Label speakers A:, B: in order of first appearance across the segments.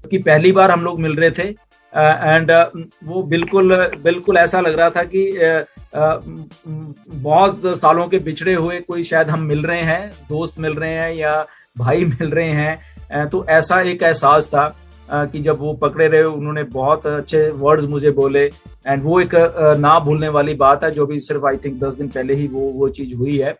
A: कि पहली बार हम लोग मिल रहे थे एंड वो बिल्कुल बिल्कुल ऐसा लग रहा था कि बहुत सालों के बिछड़े हुए कोई शायद हम मिल रहे हैं, दोस्त मिल रहे हैं या भाई मिल रहे हैं। तो ऐसा एक एहसास था कि जब वो पकड़े रहे, उन्होंने बहुत अच्छे वर्ड्स मुझे बोले एंड वो एक ना भूलने वाली बात है, जो भी सिर्फ आई थिंक 10 दिन पहले ही वो चीज हुई है।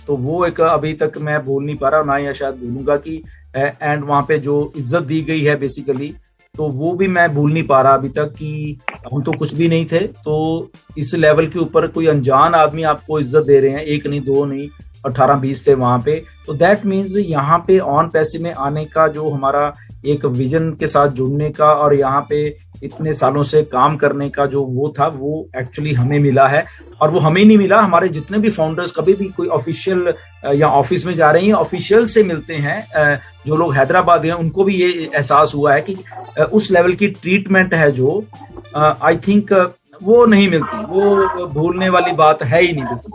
A: तो वो एक अभी तक मैं भूल नहीं पा रहा, ना या शायद भूलूंगा कि एंड वहां पे जो इज्जत दी गई है बेसिकली, तो वो भी मैं भूल नहीं पा रहा अभी तक कि हम तो कुछ भी नहीं थे, तो इस लेवल के ऊपर कोई अनजान आदमी आपको इज्जत दे रहे हैं, एक नहीं दो नहीं 18-20 थे वहां पे। तो दैट मीन्स यहाँ पे ऑन पैसे में आने का जो हमारा एक विजन के साथ जुड़ने का और यहाँ पे इतने सालों से काम करने का जो वो था, वो एक्चुअली हमें मिला है। और वो हमें नहीं मिला, हमारे जितने भी फाउंडर्स कभी भी कोई ऑफिशियल या ऑफिस में जा रहे हैं, ऑफिशियल से मिलते हैं, जो लोग हैदराबाद हैं, उनको भी ये एहसास हुआ है कि उस लेवल की ट्रीटमेंट है जो आई थिंक वो नहीं मिलती, वो भूलने वाली बात है ही नहीं मिलती।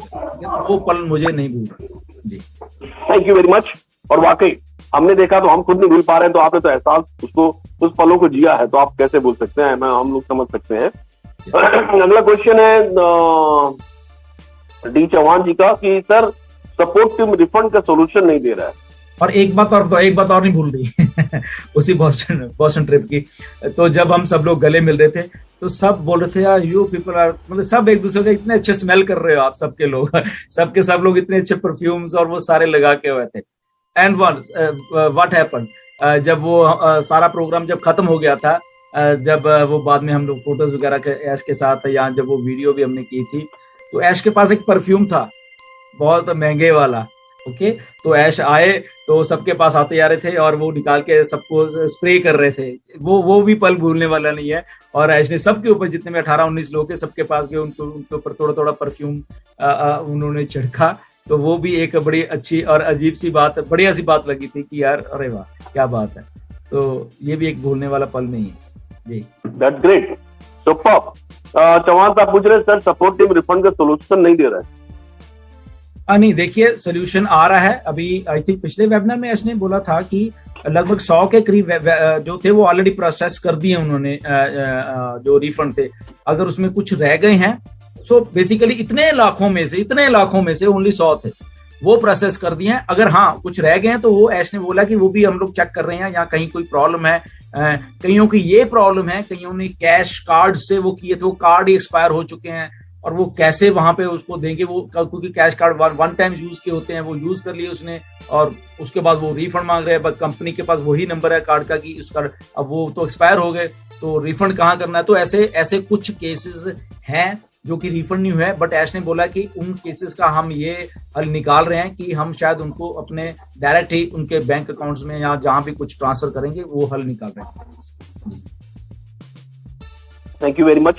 A: वो पल मुझे नहीं भूल रहा जी।
B: Thank you very much. और वाकई हमने देखा तो हम खुद नहीं भूल पा रहे हैं, तो आपने तो एहसास उसको उस पलों को जिया है, तो आप कैसे भूल सकते हैं, हम लोग समझ सकते हैं। अगला क्वेश्चन है डी चौहान जी का कि सर सपोर्ट टीम रिफंड का सोल्यूशन नहीं दे रहा है।
A: और एक बात और नहीं भूल रही उसी बॉस्टन ट्रिप की। तो जब हम सब लोग गले मिल रहे थे तो सब बोल रहे थे यार यू पीपल आर, मतलब सब एक दूसरे का इतने अच्छे स्मेल कर रहे हो आप सबके लोग सब लोग इतने अच्छे परफ्यूम्स और वो सारे लगा के हुए थे। एंड व्हाट हैपेंड, जब वो सारा प्रोग्राम जब खत्म हो गया था, जब वो बाद में हम लोग फोटोज वगैरह के ऐश के साथ, या जब वो वीडियो भी हमने की थी, तो ऐश के पास एक परफ्यूम था बहुत महंगे वाला। ओके, तो ऐश आए तो सबके पास आते जा रहे थे और वो निकाल के सबको स्प्रे कर रहे थे। वो भी पल भूलने वाला नहीं है। और ऐश ने सबके ऊपर, जितने में 18-19 लोग थे, सबके पास गए, उनके ऊपर थोड़ा थोड़ा परफ्यूम उन्होंने छिड़का। तो वो भी एक बड़ी अच्छी और अजीब सी बात, बढ़िया सी बात लगी थी कि यार अरे वाह क्या बात है। तो ये भी एक भूलने वाला पल नहीं है जी।
B: That's great, super. चौहान साहब पूछ रहे सर सपोर्ट टीम रिफंड का सोल्यूशन नहीं दे रहा है।
A: नहीं, देखिए सोल्यूशन आ रहा है अभी। आई थिंक पिछले वेबिनार में ऐश ने बोला था कि लगभग 100 के करीब जो थे वो ऑलरेडी प्रोसेस कर दिए उन्होंने, जो रिफंड थे। अगर उसमें कुछ रह गए हैं, सो बेसिकली इतने लाखों में से ओनली 100 थे, वो प्रोसेस कर दिए हैं। अगर हाँ कुछ रह गए हैं तो वो ऐश ने बोला कि वो भी हम लोग चेक कर रहे हैं, या कहीं कोई प्रॉब्लम है। कईयों की ये प्रॉब्लम है, कईयों ने कैश कार्ड से वो किए थे, वो कार्ड ही एक्सपायर हो चुके हैं और वो कैसे वहां पे उसको देंगे, वो क्योंकि cash card one time use के होते हैं, वो यूज कर लिए उसने और उसके बाद वो रिफंड मांग रहे हैं, बट कंपनी के पास वही नंबर है कार्ड का कि उसका अब वो तो एक्सपायर हो गए, तो रिफंड कहाँ करना है। तो ऐसे कुछ केसेस हैं जो कि रिफंड नहीं हुए हैं, बट ऐश ने बोला कि उन केसेस का हम ये हल निकाल रहे हैं कि हम शायद उनको अपने डायरेक्ट ही उनके बैंक अकाउंट्स में या जहां भी कुछ ट्रांसफर करेंगे, वो हल निकाल रहे हैं।
B: Thank you very much.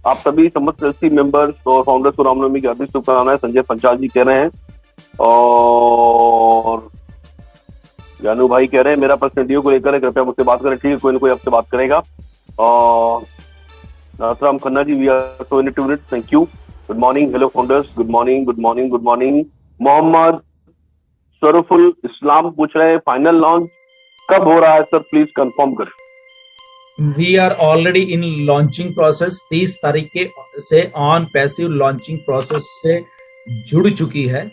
B: आप सभी समस्त एलसी मेंबर्स और फाउंडर्स को रामनवमी की हार्दिक शुभकामनाएं, संजय पंचाल जी कह रहे हैं। और जानू भाई कह रहे हैं मेरा प्रश्न डीओ को लेकर है, कृपया मुझसे बात करें। ठीक है, कोई ना कोई आपसे बात करेगा। और Nathram Khanna ji, we are so in 2 minutes, thank you. Good morning, hello founders, good morning good morning good morning. Mohammad Sharful Islam पूछ रहे हैं फाइनल लॉन्च कब हो रहा है सर, प्लीज कंफर्म करें।
A: We are already in launching process। 30 तारीख के से ऑन पैसिव लॉन्चिंग प्रोसेस से जुड़ चुकी है।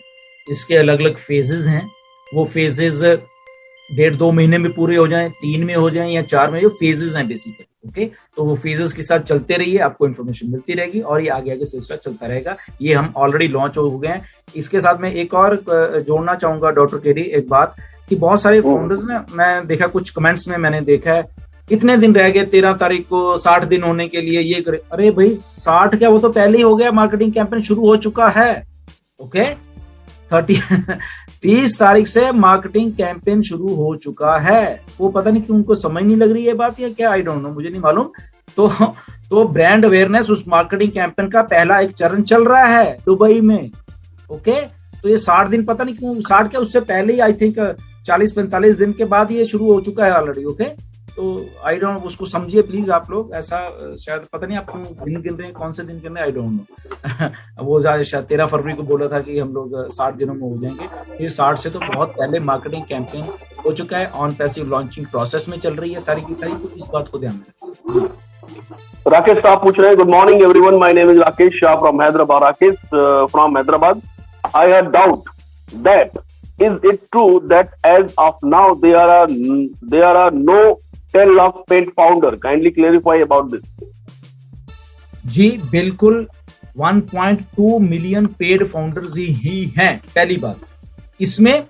A: इसके अलग अलग फेजेस हैं, वो फेजेस 1.5-2 महीने में पूरे हो जाएं, 3 में हो जाएं या 4 में, जो फेजेस हैं बेसिकली। ओके, तो वो फेजेस के साथ चलते रहिए, आपको इन्फॉर्मेशन मिलती रहेगी और ये आगे सिलसिला चलता रहेगा। ये हम ऑलरेडी लॉन्च हो गए हैं। इसके साथ में एक और जोड़ना चाहूंगा डॉक्टर केडी, एक बात कि बहुत सारे फाउंडर्स ने, मैं देखा कुछ कमेंट्स में मैंने देखा है, इतने दिन रह गए 13 तारीख को 60 दिन होने के लिए, ये करे। अरे भाई 60 क्या, वो तो पहले ही हो गया, मार्केटिंग कैंपेन शुरू हो चुका है। ओके, 30 तारीख से मार्केटिंग कैंपेन शुरू हो चुका है। वो पता नहीं क्यों उनको समझ नहीं लग रही है बात, या क्या, आई डोंट नो, मुझे नहीं मालूम। तो ब्रांड अवेयरनेस उस मार्केटिंग कैंपेन का पहला एक चरण चल रहा है दुबई में। ओके, तो ये 60 दिन पता नहीं क्यों, 60 क्या, उससे पहले ही आई थिंक 40-45 दिन के बाद ये शुरू हो चुका है ऑलरेडी। ओके, तो आई डोंट, उसको समझिए प्लीज आप लोग। ऐसा शायद पता नहीं आप दिन गिन रहे हैं, कौन से दिन गिन रहे हैं, आई डोंट नो। वो शायद 13 फरवरी को बोला था कि हम लोग 60 दिनों में हो जाएंगे। ये 60 से तो बहुत पहले मार्केटिंग कैंपेन हो चुका है, ऑन पैसिव लॉन्चिंग प्रोसेस में चल रही है सारी की सारी, तो इस बात को ध्यान में रखें।
B: राकेश साहब पूछ रहे हैं, good morning everyone, my name is Rakesh Shah from Hyderabad. Rakesh from Hyderabad, I have doubt that is it true that as of now there are no 10 lakh paid founder? Kindly clarify about this.
A: जी बिल्कुल, 1.2 मिलियन पेड फाउंडर्स ही हैं। पहली बात, इसमें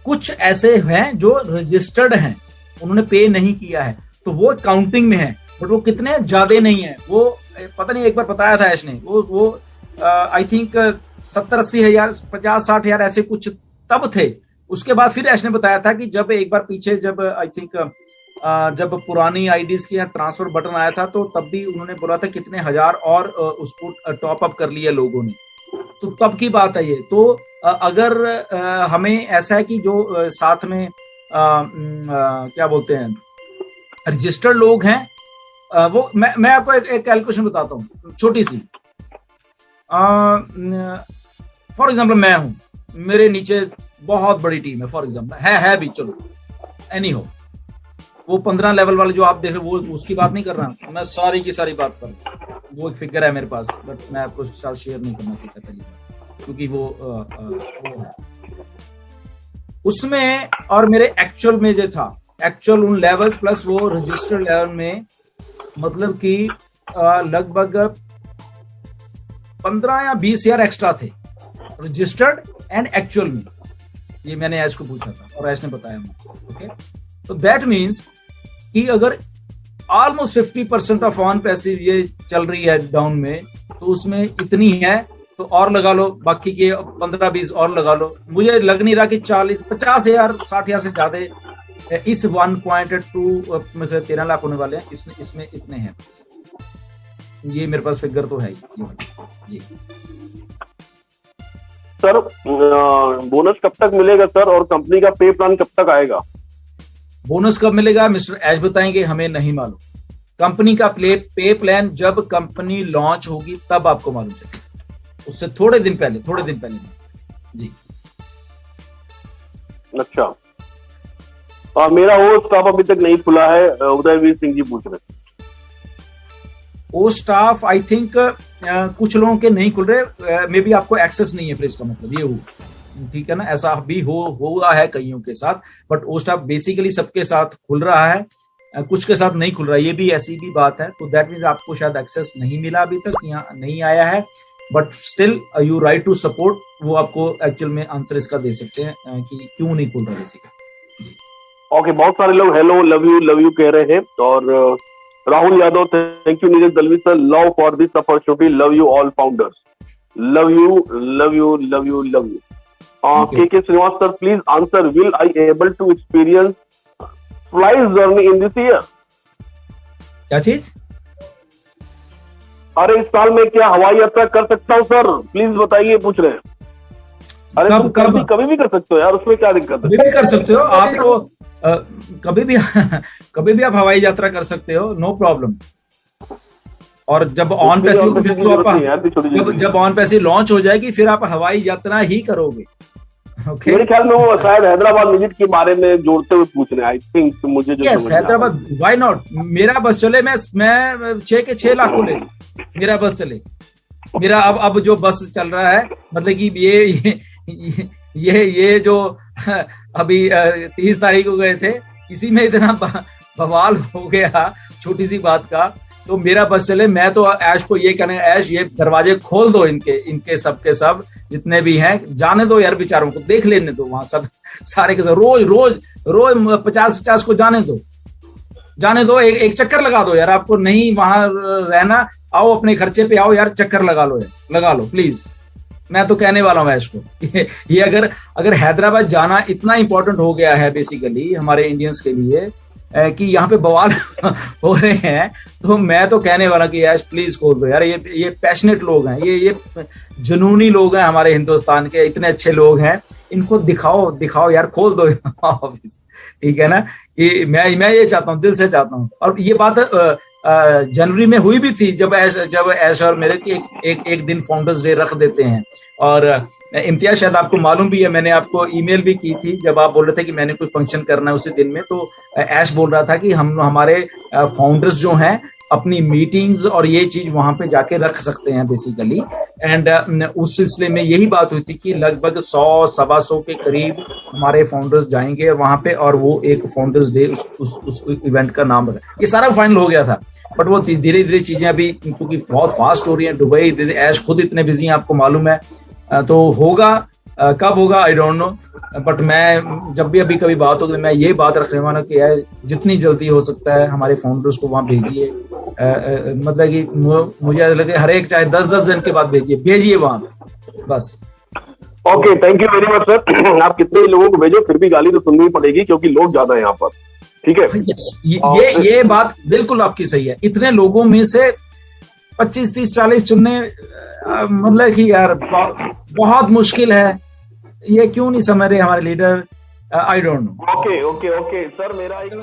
A: कुछ ऐसे हैं जो registered हैं, उन्होंने पे नहीं किया है, तो वो काउंटिंग में है, बट वो कितने ज्यादा नहीं है। वो पता नहीं, एक बार बताया था ऐश ने, वो आई थिंक 70-80 हजार, 50-60 हजार ऐसे कुछ तब थे। उसके बाद फिर ऐश ने बताया था कि जब एक बार पीछे, जब आई थिंक जब पुरानी आईडीज की ट्रांसफर बटन आया था, तो तब भी उन्होंने बोला था कितने हजार और उसको टॉप अप कर लिया लोगों ने, तो तब की बात है ये। तो अगर हमें ऐसा है कि जो साथ में क्या बोलते हैं रजिस्टर्ड लोग हैं, वो मैं आपको एक कैलकुलेशन बताता हूँ छोटी सी। फॉर एग्जाम्पल मैं हूं, मेरे नीचे बहुत बड़ी टीम है, फॉर एग्जाम्पल है भी, चलो एनी हो, वो 15 लेवल वाले जो आप देख रहे हो, वो उसकी बात नहीं कर रहा, मैं सारी की सारी बात कर रहा हूँ। वो एक फिगर है मेरे पास, बट मैं आपको साथ शेयर नहीं करना चाहता पहली बार, क्योंकि वो है उसमें, और मेरे एक्चुअल में जो था, एक्चुअल उन लेवल्स प्लस वो रजिस्टर्ड लेवल में, मतलब कि लगभग 15 या 20 हजार एक्स्ट्रा थे रजिस्टर्ड एंड एक्चुअल में। ये मैंने ऐश को पूछा था और ऐश ने बताया मुझे। ओके, तो दैट मीन्स कि अगर ऑलमोस्ट 50% ऑफ ऑन पैसिव ये चल रही है डाउन में, तो उसमें इतनी है, तो और लगा लो, बाकी के 15-20 और लगा लो। मुझे लग नहीं रहा कि 40-50 हजार 60 हजार से ज्यादा इस 1.2 मतलब 13 लाख होने वाले हैं, इसमें इतने हैं। ये मेरे पास फिगर तो है ये।
B: सर बोनस कब तक मिलेगा सर, और कंपनी का पे प्लान कब तक आएगा?
A: बोनस कब मिलेगा मिस्टर ऐश बताएंगे, हमें नहीं मालूम। कंपनी का पे प्लान जब कंपनी लॉन्च होगी तब आपको मालूम चलेगा, उससे थोड़े दिन पहले जी।
B: अच्छा, मेरा वो स्टाफ अभी तक नहीं खुला है, उदयवीर सिंह जी पूछ रहे हैं।
A: वो स्टाफ आई थिंक कुछ लोगों के नहीं खुल रहे, मे बी आपको एक्सेस नहीं है, फिर इसका मतलब ये हो, ठीक है ना, ऐसा भी हुआ है कईयों के साथ, बट वो स्टाफ बेसिकली सबके साथ खुल रहा है, कुछ के साथ नहीं खुल रहा है, ये भी ऐसी भी बात है। तो दैट मीन्स आपको शायद एक्सेस नहीं मिला अभी तक, यहाँ नहीं आया है, but still you right to support, वो आपको एक्चुअल में आंसर इसका दे सकते हैं कि क्यों नहीं खुल रहा बेसिकली।
B: ओके, बहुत सारे लोग हेलो लव यू कह रहे हैं, और Rahul Yadav, thank you Neeraj Dalvi sir, love for this opportunity, love you all founders, love you. K Srinivas sir, please answer, will I able to experience flight journey in this year?
A: क्या चीज?
B: अरे इस साल में क्या हवाई यात्रा कर सकता हूँ सर, प्लीज बताइए, पूछ रहे हैं। अरे कभी भी कर सकते हो यार, उसमें क्या दिक्कत है?
A: कभी भी कर सकते हो आप, तो कभी भी आप हवाई यात्रा कर सकते हो, नो प्रॉब्लम। और जब ऑन पैसिव जब ऑन पैसिव लॉन्च हो जाएगी, फिर आप हवाई यात्रा ही करोगे। Okay.
B: मेरे ख्याल में वो शायद हैदराबाद विजिट के बारे में जोड़ते हुए पूछ रहे हैं, आई थिंक मुझे जो
A: हैदराबाद, व्हाई नॉट, मेरा बस चले, मैं 6 लाख को ले, मेरा बस चले, मेरा अब जो बस चल रहा है, मतलब कि ये जो अभी 30 तारीख को गए थे, इसी में इतना बवाल हो गया छोटी सी बात का, तो मेरा बस चले। मैं तो ऐश को ये कहना, ऐश ये दरवाजे खोल दो इनके सबके सब जितने भी हैं, जाने दो यार, बेचारों को देख लेने दो वहां सब सारे के सब, रोज 50 को जाने दो, एक चक्कर लगा दो यार, आपको नहीं वहां रहना, आओ अपने खर्चे पे आओ यार, चक्कर लगा लो प्लीज। मैं तो कहने वाला हूँ ऐश को, ये अगर हैदराबाद जाना इतना इंपॉर्टेंट हो गया है बेसिकली हमारे इंडियंस के लिए कि यहाँ पे बवाल हो रहे हैं, तो मैं तो कहने वाला कि ऐश प्लीज खोल दो यार, ये पैशनेट लोग हैं, ये जुनूनी लोग हैं हमारे हिंदुस्तान के, इतने अच्छे लोग हैं, इनको दिखाओ यार, खोल दो ऑफिस, ठीक है ना। कि मैं ये चाहता हूँ, दिल से चाहता हूँ। और ये बात जनवरी में हुई भी थी, जब ऐश और मेरे की एक दिन फाउंडर्स डे रख देते हैं, और इम्तियाज, शायद आपको मालूम भी है, मैंने आपको ईमेल भी की थी जब आप बोल रहे थे कि मैंने कोई फंक्शन करना है उसी दिन में, तो ऐश बोल रहा था कि हम हमारे फाउंडर्स जो हैं अपनी मीटिंग्स और ये चीज वहां पे जाके रख सकते हैं बेसिकली। एंड उस सिलसिले में यही बात हुई थी कि लगभग 100-125 के करीब हमारे फाउंडर्स जाएंगे वहां पे, और वो एक फाउंडर्स डे उस इवेंट का नाम रखा। ये सारा फाइनल हो गया था, बट वो धीरे धीरे चीजें अभी क्योंकि बहुत फास्ट हो रही हैं, दुबई ऐश खुद इतने बिजी हैं, आपको मालूम है, तो होगा, कब होगा आई डोंट नो, बट मैं जब भी अभी कभी बात होगी मैं ये बात रखने वाला कि यार जितनी जल्दी हो सकता है हमारे फाउंडर्स को वहां भेजिए। मतलब कि मुझे लगे हर एक चाहे 10-10 दिन के बाद भेजिए वहां बस।
B: Okay, thank you very much sir. आप कितने लोगों को भेजो फिर भी गाली तो सुननी पड़ेगी क्योंकि लोग ज्यादा है यहाँ पर, ठीक है।
A: ये बात बिल्कुल आपकी सही है। इतने लोगों में से 25, 30, 40 चुनने मतलब कि यार बहुत मुश्किल है। ये क्यों नहीं समझ रहे हमारे leader, I don't know.
B: Okay sir, मेरा एक